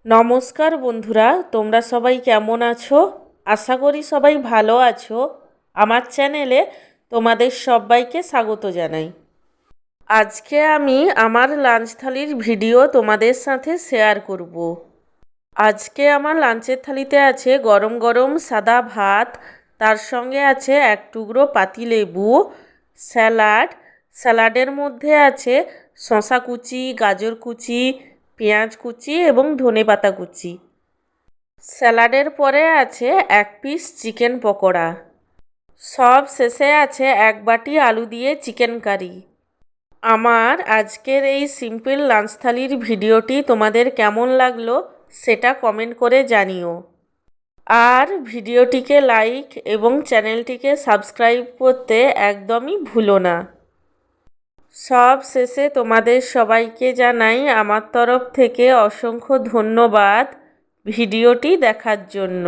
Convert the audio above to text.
নমস্কার বন্ধুরা, তোমরা সবাই কেমন আছো? আশা করি সবাই ভালো আছো। আমার চ্যানেলে তোমাদের সবাইকে স্বাগত জানাই। আজকে আমি আমার লাঞ্চ থালির ভিডিও তোমাদের সাথে শেয়ার করব। আজকে আমার লাঞ্চের থালিতে আছে গরম গরম সাদা ভাত, তার সঙ্গে আছে এক টুকরো পাতিলেবু, স্যালাডের মধ্যে আছে শসা কুচি, গাজর কুচি, পেঁয়াজ কুচি এবং ধনেপাতা কুচি। স্যালাডের পরে আছে এক পিস চিকেন পকোড়া। সব শেষে আছে এক বাটি আলু দিয়ে চিকেন কারি। আমার আজকের এই সিম্পল লাঞ্চ থালির ভিডিওটি তোমাদের কেমন লাগলো সেটা কমেন্ট করে জানিও। আর ভিডিওটিকে লাইক এবং চ্যানেলটিকে সাবস্ক্রাইব করতে একদমই ভুলো না। সব শেষে তোমাদের সবাইকে জানাই আমার তরফ থেকে অসংখ্য ধন্যবাদ ভিডিওটি দেখার জন্য।